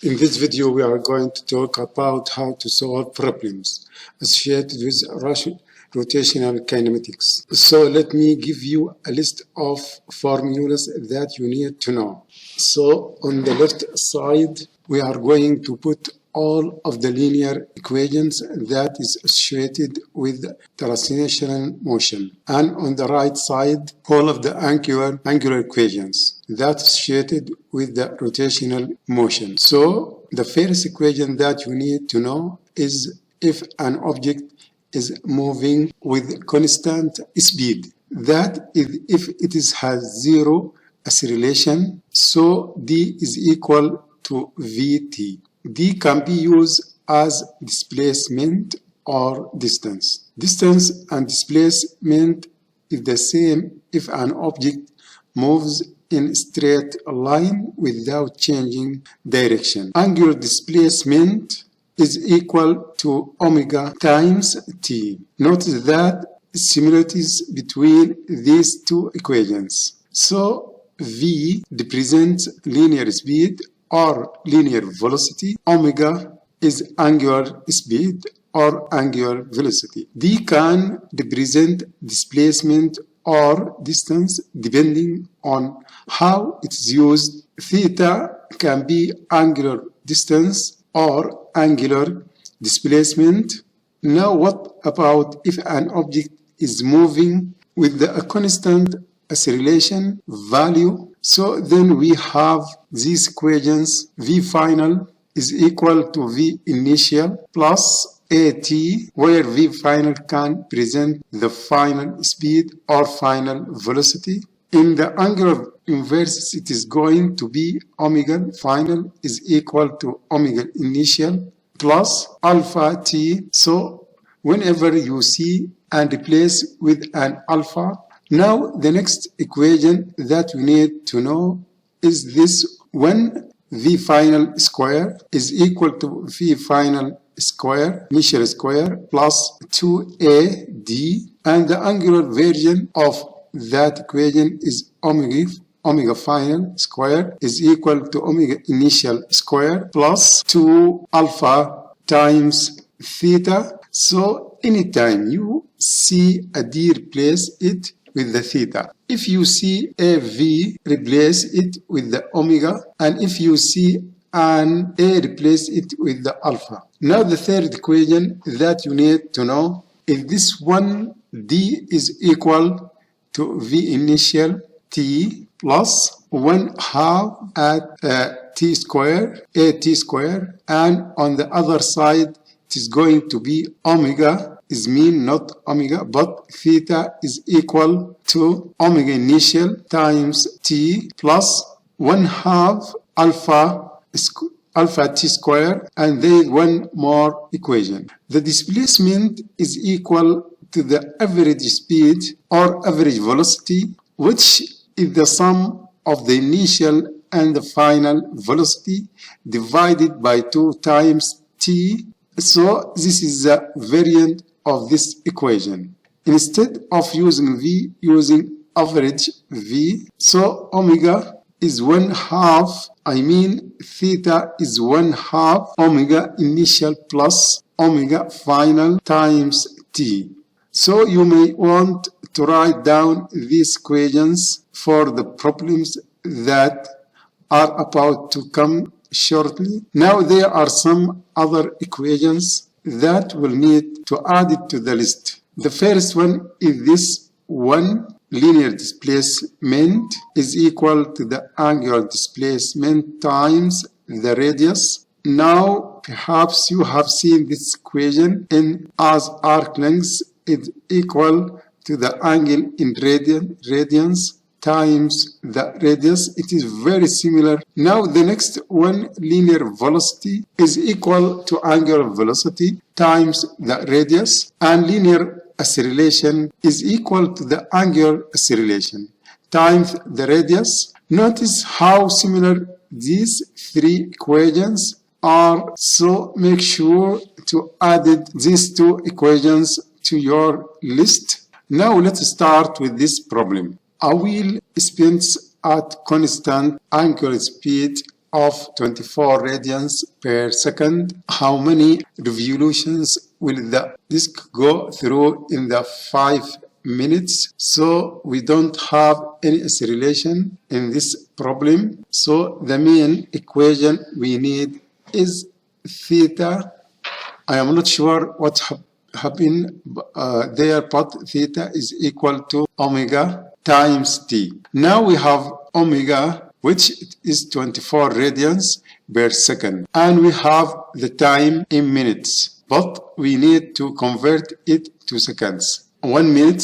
In this video, we are going to talk about how to solve problems associated with rotational kinematics. So let me give you a list of formulas that you need to know. So on the left side, we are going to put all of the linear equations that is associated with translational motion. And on the right side, all of the angular equations that's associated with the rotational motion. So the first equation that you need to know is if an object is moving with constant speed. That is if it has zero acceleration, so d is equal to vt. D can be used as displacement or distance. Distance and displacement is the same if an object moves in a straight line without changing direction. Angular displacement is equal to omega times t. Notice that similarities between these two equations. So v represents linear speed or linear velocity. Omega is angular speed or angular velocity. D can represent displacement or distance depending on how it is used. Theta can be angular distance or angular displacement. Now what about if an object is moving with a constant acceleration value? So then we have these equations. V final is equal to V initial plus AT, where V final can present the final speed or final velocity. In the angular inverse, it is going to be omega final is equal to omega initial plus alpha t. So whenever you see and replace with an alpha. Now the next equation that we need to know is this: when V final square is equal to V final square, initial square, plus 2AD, and the angular version of that equation is omega final square is equal to omega initial square plus 2 alpha times theta. So anytime you see a D, replace it with the theta. If you see a V, replace it with the omega, and if you see an A, replace it with the alpha. Now the third equation that you need to know is this one: D is equal to V initial t plus 1/2 at t square, AT square, and on the other side it is going to be omega is mean not omega, but theta is equal to omega initial times t plus 1/2 alpha t square, and there is one more equation. The displacement is equal to the average speed or average velocity, which is the sum of the initial and the final velocity divided by 2 times t. So this is the variant of this equation. Instead of using V, using average V, so omega is 1/2, theta is 1/2 omega initial plus omega final times t. So you may want to write down these equations for the problems that are about to come shortly. Now there are some other equations that will need to add it to the list. The first one is this one: linear displacement is equal to the angular displacement times the radius. Now perhaps you have seen this equation in as arc length is equal to the angle in radians times the radius. It is very similar. Now the next one: linear velocity is equal to angular velocity times the radius, and linear acceleration is equal to the angular acceleration times the radius. Notice how similar these three equations are, so make sure to add these two equations to your list. Now let's start with this problem. A wheel spins at constant angular speed of 24 radians per second, how many revolutions will the disk go through in the 5 minutes? So we don't have any acceleration in this problem. So the main equation we need is theta. I am not sure what happened there, but theta is equal to omega times t. Now we have omega, which is 24 radians per second, and we have the time in minutes, but we need to convert it to seconds. 1 minute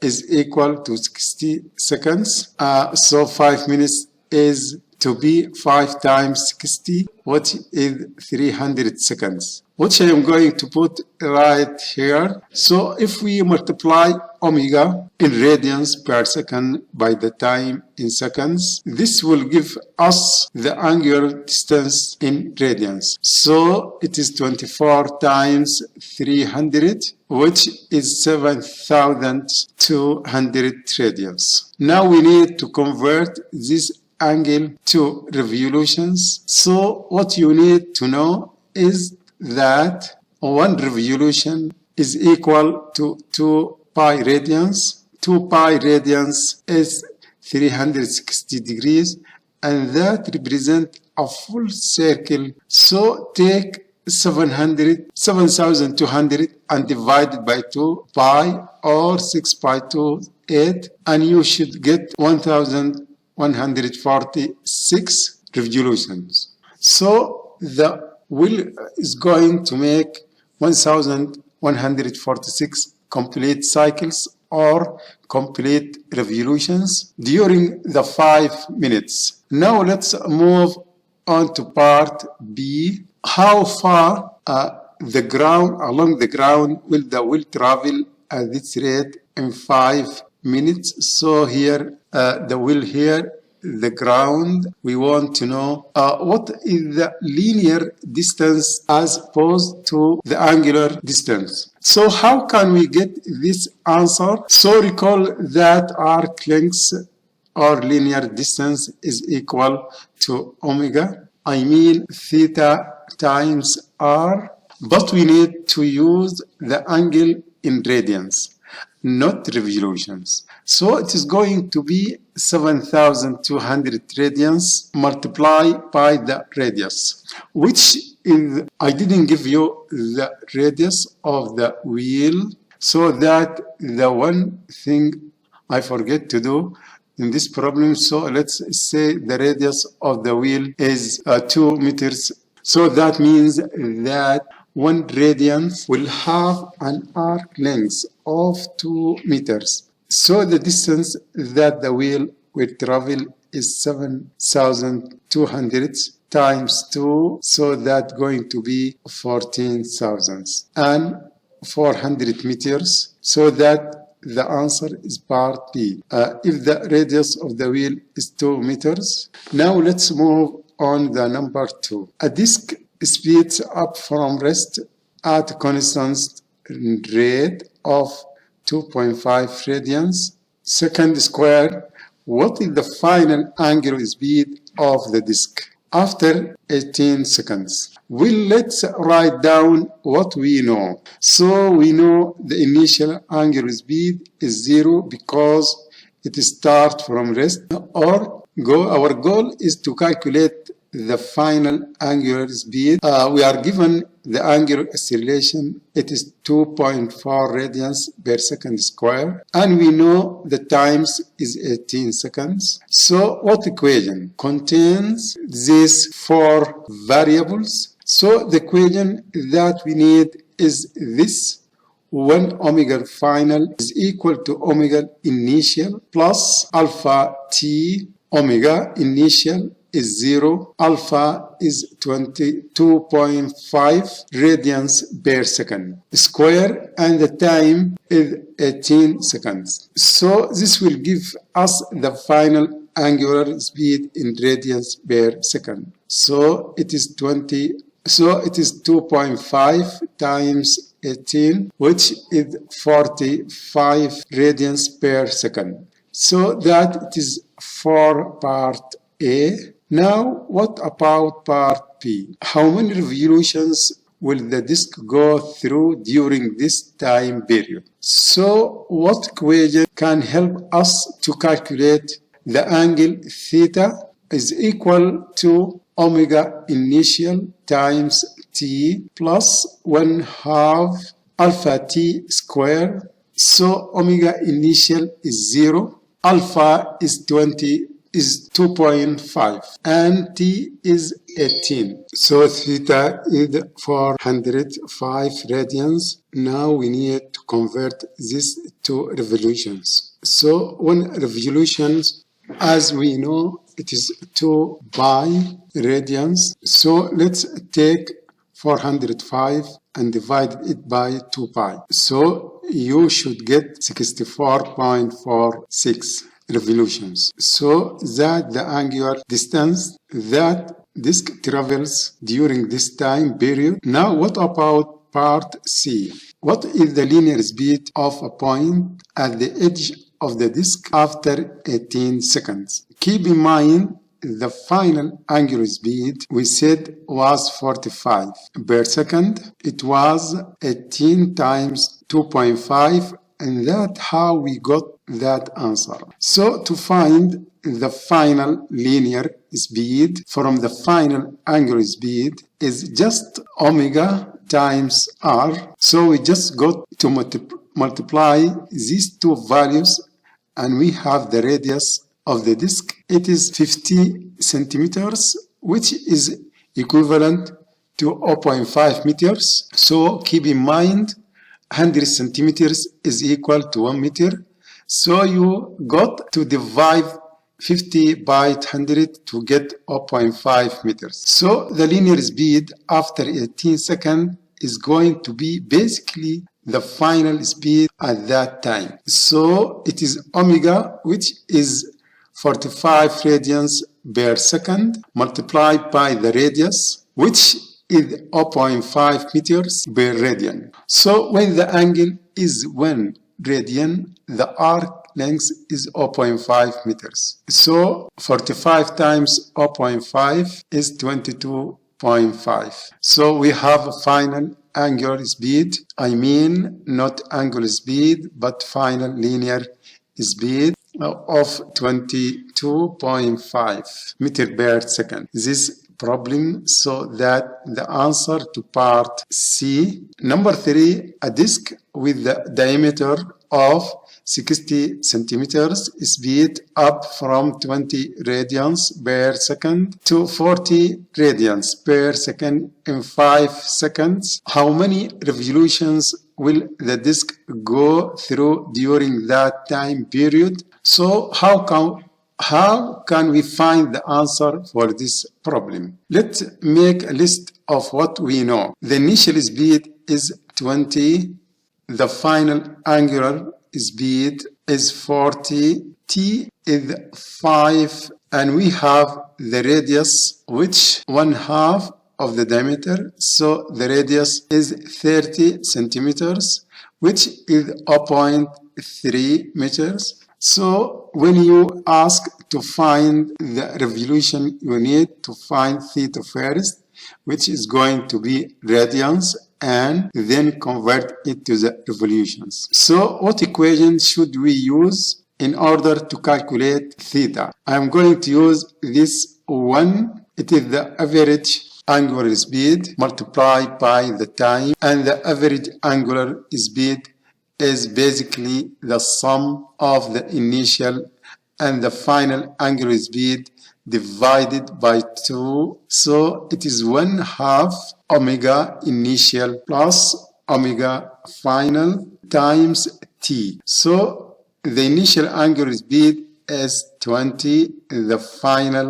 is equal to 60 seconds, so 5 minutes is to be 5 times 60, which is 300 seconds, which I am going to put right here. So if we multiply omega in radians per second by the time in seconds, this will give us the angular distance in radians. So it is 24 times 300, which is 7,200 radians. Now we need to convert this angle to revolutions. So what you need to know is that 1 revolution is equal to 2 pi radians. 2 pi radians is 360 degrees, and that represents a full circle. So take 7,200 and divide it by 2 pi, or 6 pi to 8, and you should get 1,146 revolutions. So the wheel is going to make 1,146 complete cycles or complete revolutions during the 5 minutes. Now let's move on to part B. How far along the ground will the wheel travel at this rate in 5 minutes? So here the wheel here, the ground, we want to know what is the linear distance as opposed to the angular distance. So how can we get this answer? So recall that arc length or linear distance is equal to omega, I mean theta times r, but we need to use the angle in radians, not revolutions. So it is going to be 7,200 radians multiplied by the radius, which is, I didn't give you the radius of the wheel, so that the one thing I forget to do in this problem. So let's say the radius of the wheel is 2 meters. So that means that 1 radian will have an arc length of 2 meters. So the distance that the wheel will travel is 7,200 times 2, so that's going to be 14,400 meters. So that the answer is part B. If the radius of the wheel is 2 meters. Now let's move on the number 2. A disk speeds up from rest at a constant rate of 2.5 radians second squared. What is the final angular speed of the disk after 18 seconds? Well, let's write down what we know. So we know the initial angular speed is 0 because it starts from rest, or our goal is to calculate the final angular speed. We are given the angular acceleration. It is 2.4 radians per second square, and we know the times is 18 seconds. So what equation contains these 4 variables? So the equation that we need is this: 1 omega final is equal to omega initial plus alpha t. Omega initial is 0, alpha is 22.5 radians per second square, and the time is 18 seconds. So this will give us the final angular speed in radians per second. So it is 2.5 times 18, which is 45 radians per second. So that it is for part A. Now, what about part B? How many revolutions will the disk go through during this time period? So, what equation can help us to calculate the angle theta is equal to omega initial times t plus 1/2 alpha t squared. So omega initial is 0, alpha is 2.5 and t is 18. So theta is 405 radians. Now we need to convert this to revolutions. So when revolutions, as we know, it is 2 pi radians. So let's take 405 and divide it by 2 pi. So you should get 64.46 revolutions. So that the angular distance that disk travels during this time period. Now what about part C? What is the linear speed of a point at the edge of the disk after 18 seconds? Keep in mind the final angular speed we said was 45 per second. It was 18 times 2.5, and that's how we got that answer. So to find the final linear speed from the final angular speed is just omega times r. So we just got to multiply these two values and we have the radius of the disk. It is 50 centimeters, which is equivalent to 0.5 meters. So keep in mind 100 centimeters is equal to 1 meter. So you got to divide 50 by 100 to get 0.5 meters. So the linear speed after 18 seconds is going to be basically the final speed at that time. So it is omega, which is 45 radians per second, multiplied by the radius, which is 0.5 meters per radian. So when the angle is 1 radian, the arc length is 0.5 meters. So 45 times 0.5 is 22.5. So we have a final angular speed, not angular speed, but final linear speed of 22.5 meter per second. This problem, so that the answer to part C. Number 3, a disk with the diameter of 60 centimeters, speed up from 20 radians per second to 40 radians per second in 5 seconds. How many revolutions will the disk go through during that time period? So how can we find the answer for this problem? Let's make a list of what we know. The initial speed is 20. The final angular speed is 40. T is 5. And we have the radius, which 1/2 of the diameter. So the radius is 30 centimeters, which is 0.3 meters. So when you ask to find the revolution, you need to find theta first, which is going to be radians, and then convert it to the revolutions. So what equation should we use in order to calculate theta? I'm going to use this one. It is the average angular speed multiplied by the time, and the average angular speed is basically the sum of the initial and the final angular speed divided by 2. So it is 1/2 omega initial plus omega final times t. So the initial angular speed is 20, the final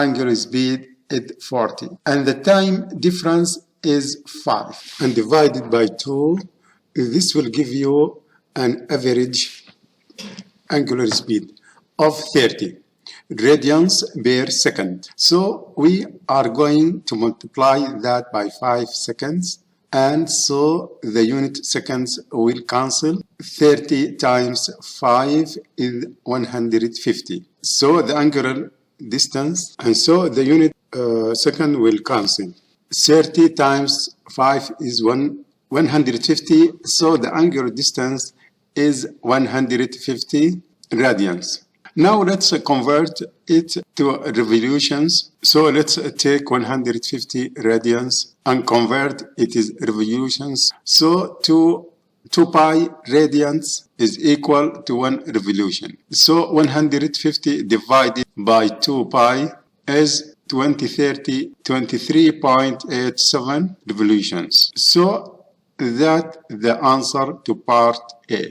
angular speed is 40, and the time difference is 5. And divided by 2, this will give you an average angular speed of 30 radians per second. So we are going to multiply that by 5 seconds, and so the unit seconds will cancel. 30 times 5 is 150. So the angular distance, and so the unit second will cancel. 30 times 5 is 150, so the angular distance is 150 radians. Now let's convert it to revolutions. So let's take 150 radians and convert it is revolutions. So 2 pi radians is equal to 1 revolution. So 150 divided by 2 pi is 23.87 revolutions. So that's the answer to part A.